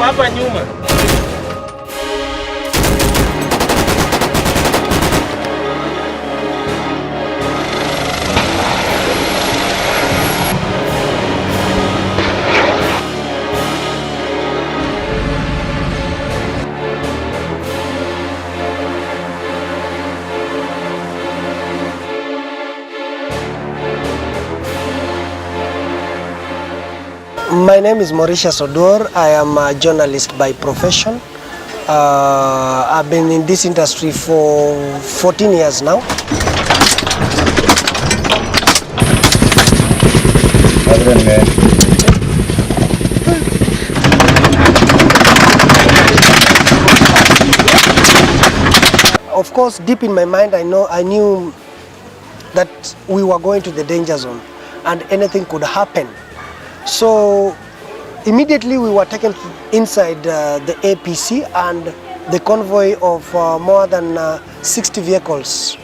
hapa nyuma. My name is Mauritius Odor. I am a journalist by profession. I've been in this industry for 14 years now. Of course, deep in my mind, I knew that we were going to the danger zone and anything could happen. So immediately we were taken inside the APC, and the convoy of more than 60 vehicles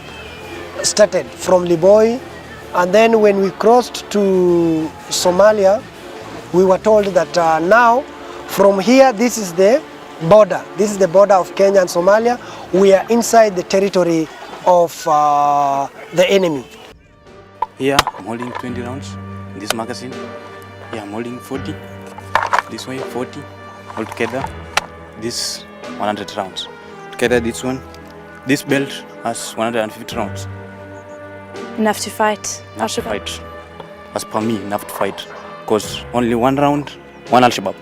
started from Liboi. And then when we crossed to Somalia, we were told that now from here, this is the border. This is the border of Kenya and Somalia. We are inside the territory of the enemy. Here I'm holding 20 rounds in this magazine. Here I'm holding 40, this way 40, altogether this 100 rounds. Together this one, this belt has 150 rounds. Enough to fight? Enough to fight. As per me, enough to fight. Because only one round, one Al-Shabaab.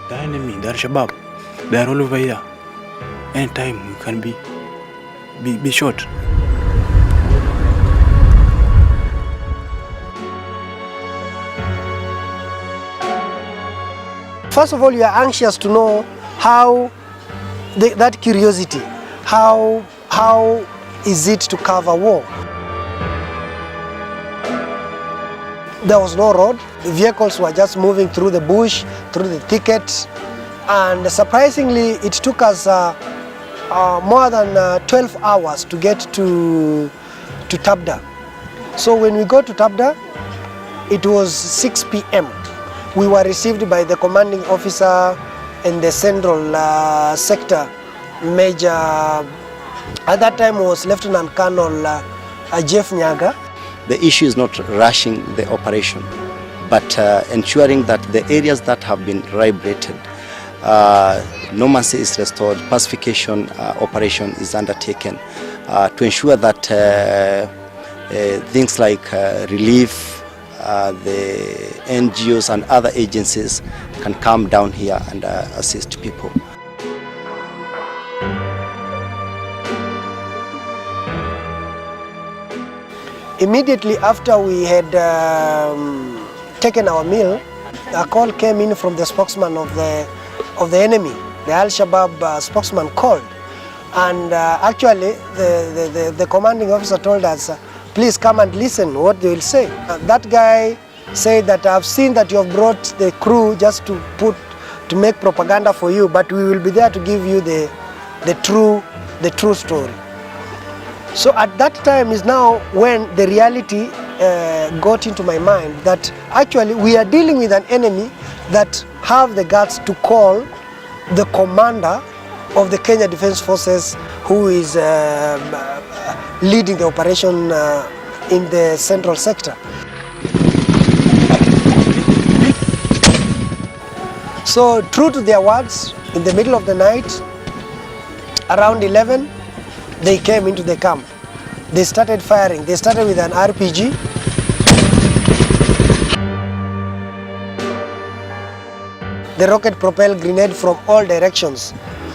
The enemy, the Al-Shabaab, they are all over here. Anytime you can be shot. First of all, you are anxious to know how that curiosity, how is it to cover war? There was no road. The vehicles were just moving through the bush, through the thicket, and surprisingly, it took us more than 12 hours to get to Tabda. So when we got to Tabda, it was 6 p.m. We were received by the commanding officer in the central sector, Major, at that time was Lieutenant Colonel Jeff Nyaga. The issue is not rushing the operation, but ensuring that the areas that have been liberated, normalcy is restored, pacification operation is undertaken to ensure that things like relief, the NGOs and other agencies can come down here and assist people. Immediately after we had taken our meal, a call came in from the spokesman of the enemy. The Al-Shabaab spokesman called, and actually the commanding officer told us, please come and listen what they will say. That guy said that I've seen that you have brought the crew just to make propaganda for you, but we will be there to give you the true story. So at that time is now when the reality got into my mind that actually we are dealing with an enemy that have the guts to call the commander of the Kenya Defense Forces, who is leading the operation in the central sector. So true to their words, in the middle of the night, around 11, they came into the camp. They started firing. They started with an RPG. The rocket-propelled grenade from all directions,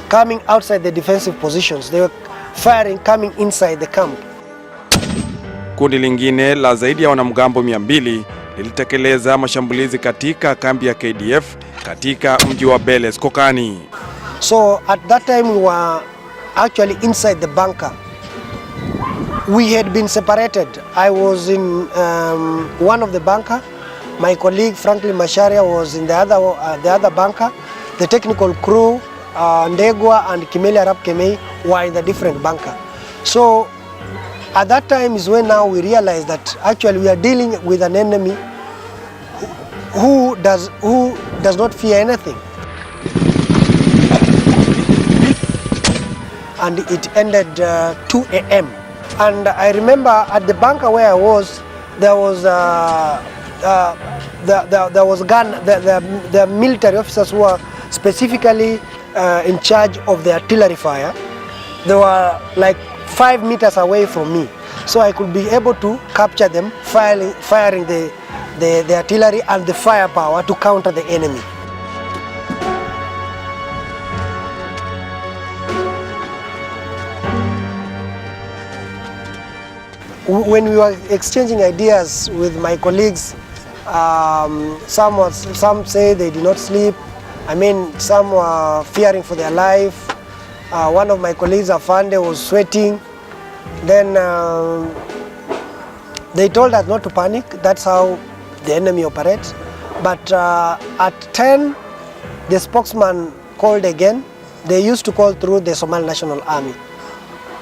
coming outside the defensive positions. They were firing coming inside the camp. Kundi lingine la zaidi ya wanamgambo 200 lilitekeleza mashambulizi katika kambi ya KDF katika mji wa Beles Kokani. So at that time we were actually inside the bunker. We had been separated. I was in one of the bunker. My colleague Franklin Masharia was in the other bunker. The technical crew, Ndegwa and Kimeli Arab Kemei, were in the different bunker. So At that time is when now we realize that actually we are dealing with an enemy who does not fear anything. And it ended 2 a.m. And I remember at the bunker where I was, there was the military officers who were specifically in charge of the artillery fire. They were like 5 meters away from me, so I could be able to capture them firing the artillery and the firepower to counter the enemy. When we were exchanging ideas with my colleagues, some say they did not sleep. I mean, some were fearing for their life. One of my colleagues, Afande, was sweating. Then they told us not to panic. That's how the enemy operates. But at 10, the spokesman called again. They used to call through the Somali National Army.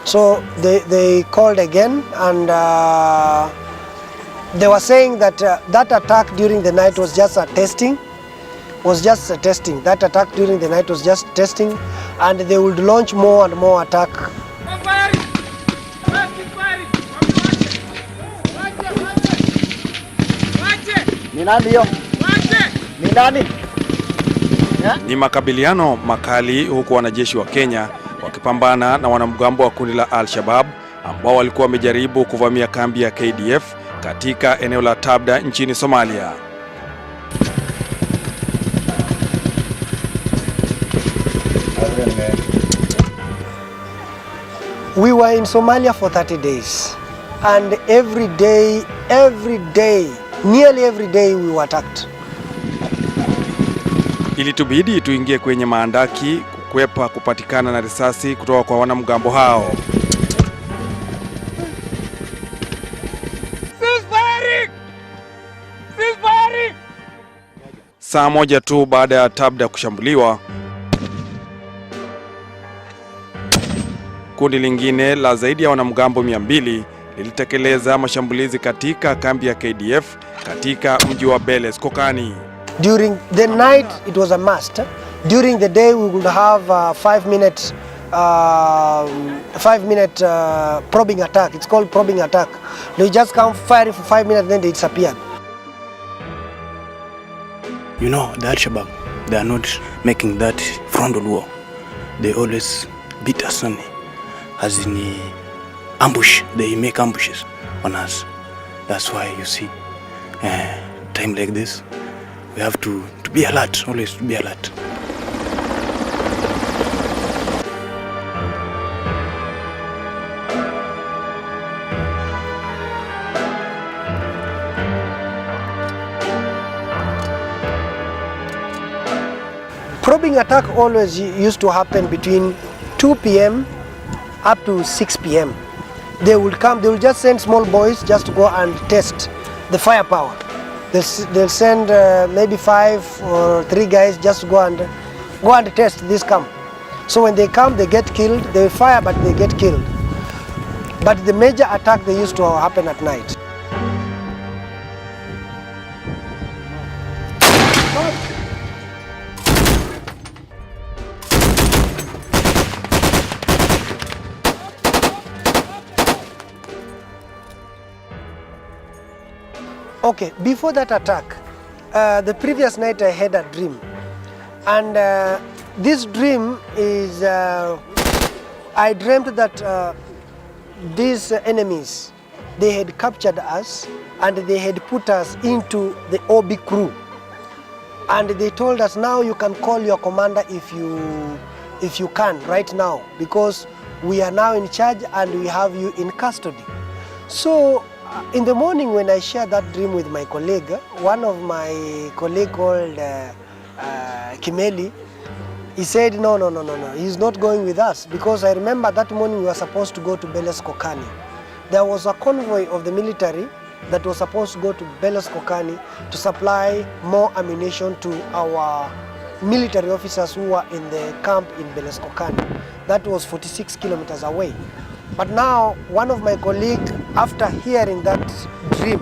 So they called again, and they were saying that that attack during the night was just a testing. That attack during the night was just testing, and they would launch more and more attack. Ni makabiliano makali huku wanajeshi wa Kenya wakipambana na wanamgambo wa kundi la Al-Shabaab ambao walikuwa wamejaribu kuvamia kambi ya KDF katika eneo la Tabda nchini Somalia. We were in Somalia for 30 days, and every day, nearly every day we were attacked. Ilitubidi tuingie kwenye maandaki kukwepa kupatikana na risasi kutoka kwa wanamgambo hao. Saa moja tu baada ya Tabda kushambuliwa, kundi lingine la zaidi ya wanamgambo 200 lilitekeleza mashambulizi katika kambi ya KDF katika mji wa Beles Kokani. During the night it was a must. During the day we would have a 5-minute probing attack. It's called probing attack. They just come firing for 5 minutes, then they disappear. You know, the Al-Shabaab, they are not making that frontal war. They always beat us on, as in ambush. They make ambushes on us. That's why you see, time like this, we have to be alert, always be alert. Probing attack always used to happen between 2 p.m. up to 6 p.m. They will come, they will just send small boys just to go and test the firepower. They'll send maybe 5 or 3 guys just to go and test this camp. So when they come, they get killed. They fire, but they get killed. But the major attack, they used to happen at night. Okay, before that attack, the previous night I had a dream, and this dream is, I dreamt that these enemies, they had captured us and they had put us into the OB crew, and they told us, now you can call your commander if you can right now, because we are now in charge and we have you in custody. So in the morning when I shared that dream with my colleague, one of my colleague called Kimeli, he said, no, he's not going with us, because I remember that morning we were supposed to go to Beles Kokani. There was a convoy of the military that was supposed to go to Beles Kokani to supply more ammunition to our military officers who were in the camp in Beles Kokani. that was 46 kilometers away. But now one of my colleagues, after hearing that dream,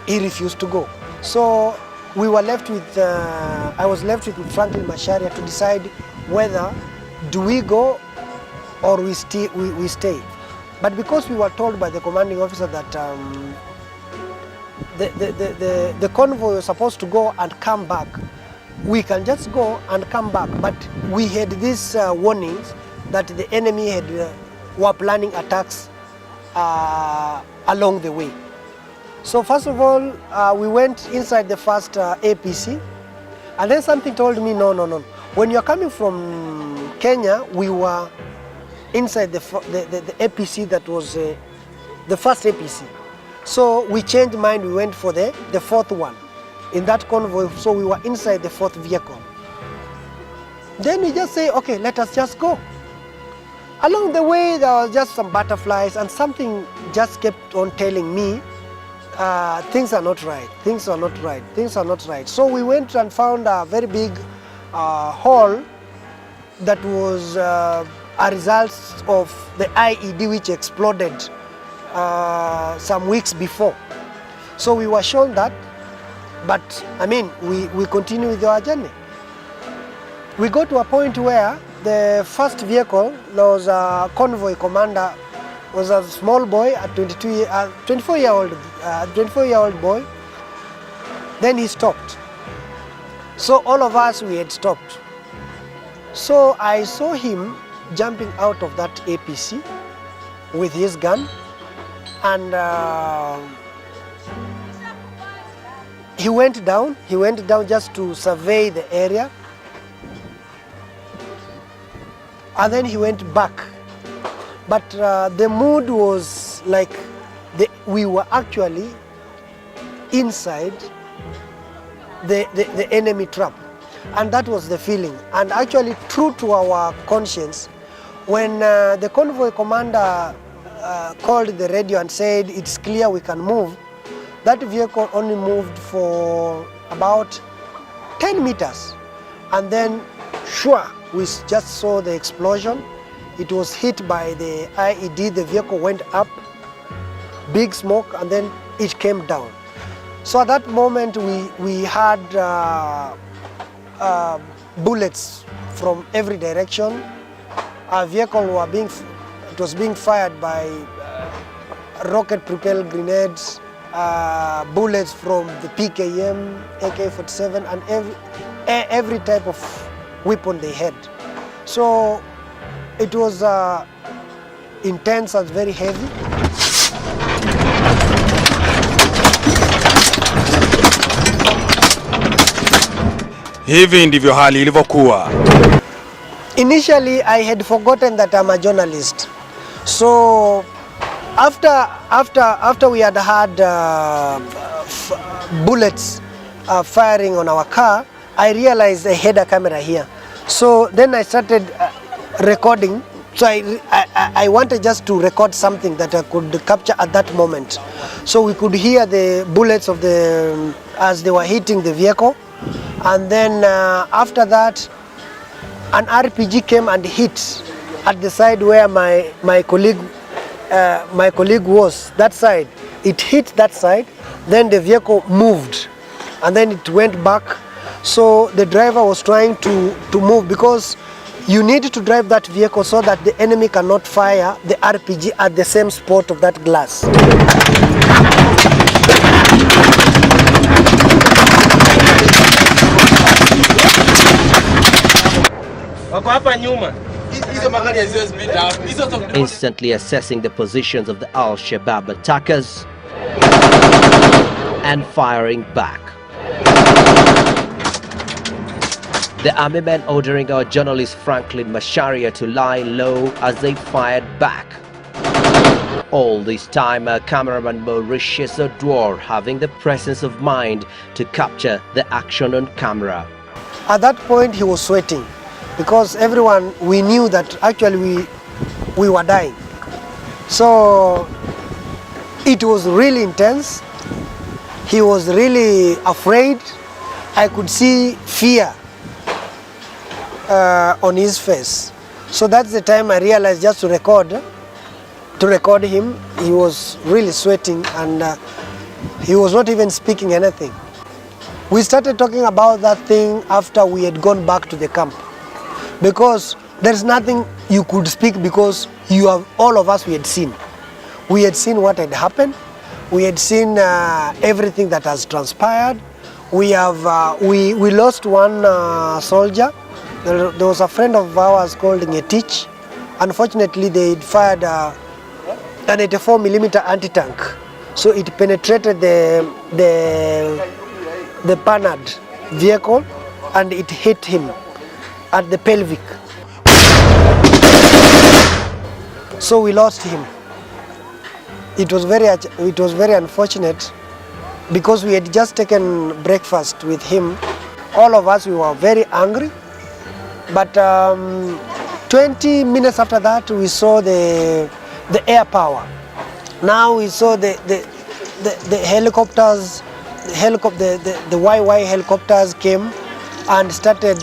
he refused to go. So we were left with, I was left with Franklin Macharia to decide whether do we go or we stay. But because we were told by the commanding officer that the convoy was supposed to go and come back, we can just go and come back. But we had these warnings that the enemy were planning attacks along the way. So first of all, we went inside the first APC, and then something told me, no. When you're coming from Kenya, we were inside the APC that was the first APC. So we changed mind, we went for the fourth one in that convoy, so we were inside the fourth vehicle. Then we just say, okay, let us just go. Along the way, there was just some butterflies, and something just kept on telling me, things are not right, things are not right, things are not right. So we went and found a very big hall that was a result of the IED which exploded some weeks before. So we were shown that, but I mean, we continue with our journey. We got to a point where the first vehicle, there was a convoy commander, was a small boy, a 24-year-old boy. Then he stopped. So all of us, we had stopped. So I saw him jumping out of that APC with his gun, and he went down just to survey the area, and then he went back. But the mood was like we were actually inside the enemy trap, and that was the feeling. And actually, true to our conscience, when the convoy commander called the radio and said it's clear we can move, that vehicle only moved for about 10 meters, and then sure, we just saw the explosion. It was hit by the IED, the vehicle went up, big smoke, and then it came down. So at that moment, we had bullets from every direction. Our vehicle was being fired by rocket-propelled grenades, bullets from the PKM, AK-47, and every type of weapon they had. So it was intense and very heavy. Hivi ndivyo hali ilivyokuwa. Initially, I had forgotten that I'm a journalist. So after we had bullets firing on our car, I realized I had a camera here. So then I started recording. So I wanted just to record something that I could capture at that moment. So we could hear the bullets as they were hitting the vehicle. And then after that, an RPG came and hit at the side where my colleague was, that side. It hit that side, then the vehicle moved, and then it went back. So the driver was trying to move, because you need to drive that vehicle so that the enemy cannot fire the RPG at the same spot of that glass. Instantly assessing the positions of the Al-Shabaab attackers and firing back. The army men ordering our journalist Franklin Macharia to lie low as they fired back. All this time, our cameraman Mauritius Odwar having the presence of mind to capture the action on camera. At that point, he was sweating, because everyone, we knew that actually we were dying. So it was really intense. He was really afraid. I could see fear on his face. So that's the time I realized just to record him. He was really sweating and he was not even speaking anything. We started talking about that thing after we had gone back to the camp, because there's nothing you could speak, because all of us, we had seen what had happened. We had seen everything that has transpired. We lost one soldier. There was a friend of ours called Ngetich. Unfortunately, they fired an 84mm anti-tank, so it penetrated the Panhard vehicle and it hit him at the pelvic. So we lost him. It was very unfortunate, because we had just taken breakfast with him. All of us, we were very angry. But 20 minutes after that, we saw the air power. Now we saw the helicopters, the YY helicopters came and started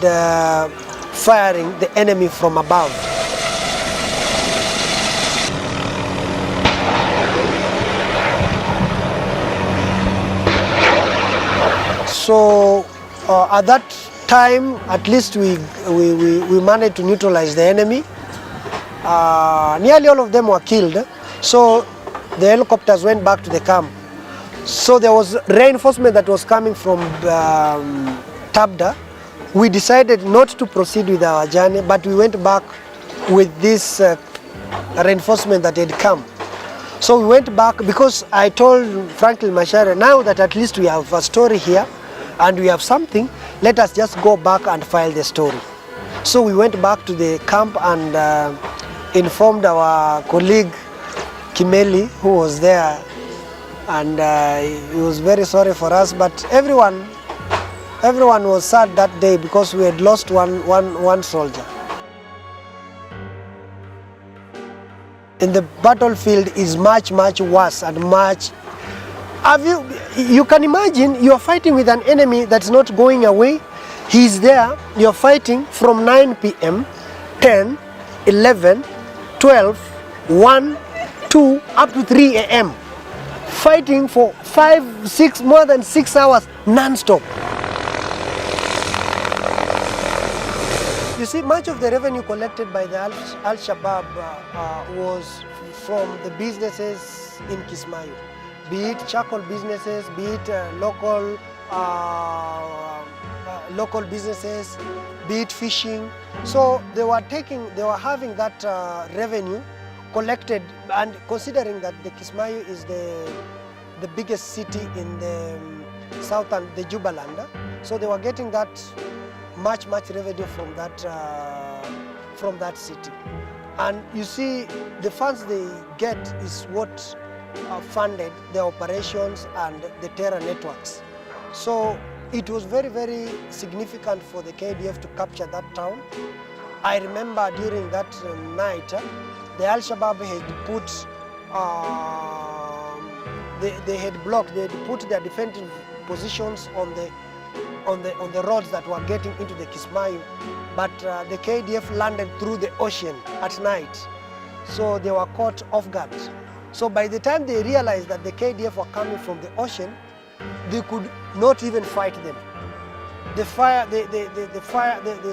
firing the enemy from above. So at that time, at least we managed to neutralize the enemy. Nearly all of them were killed. So the helicopters went back to the camp. So there was reinforcement that was coming from Tabda. We decided not to proceed with our journey, but we went back with this reinforcement that had come. So we went back because I told Franklin Macharia, now that at least we have a story here and we have something, let us just go back and file the story. So we went back to the camp and informed our colleague Kimeli, who was there, and he was very sorry for us, but everyone was sad that day because we had lost one soldier. In the battlefield is much worse and much. You can imagine you are fighting with an enemy that's not going away. He's there. You're fighting from 9 p.m., 10, 11, 12, 1, 2, up to 3 a.m. Fighting for 5, 6, more than 6 hours non-stop. You see, much of the revenue collected by the Al-Shabaab was from the businesses in Kismayo, be it charcoal businesses, be it local businesses, be it fishing. So they were having that revenue collected, and considering that the Kismayo is the biggest city in the southern, the Jubaland, so they were getting that much revenue from that city. And you see, the funds they get is what funded the operations and the terror networks. So it was very significant for the KDF to capture that town. I remember during that night, the Al-Shabaab had put they had put their defensive positions on the roads that were getting into the Kismayo, but the KDF landed through the ocean at night, so they were caught off guard. So by the time they realized that the KDF were coming from the ocean, they could not even fight them. They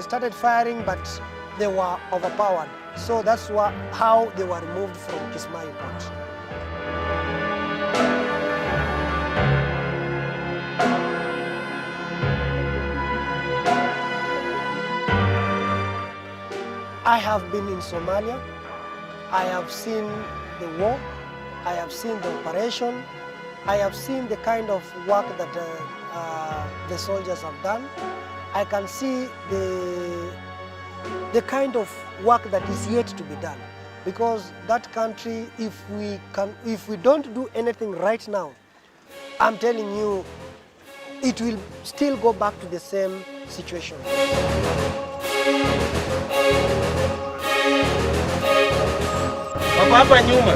started firing, but they were overpowered. So that's how they were removed from Kismayo port. I have been in Somalia. I have seen the war. I have seen the operation. I have seen the kind of work that the soldiers have done. I can see the kind of work that is yet to be done. Because that country, if we don't do anything right now, I'm telling you, it will still go back to the same situation. Hapa nyuma.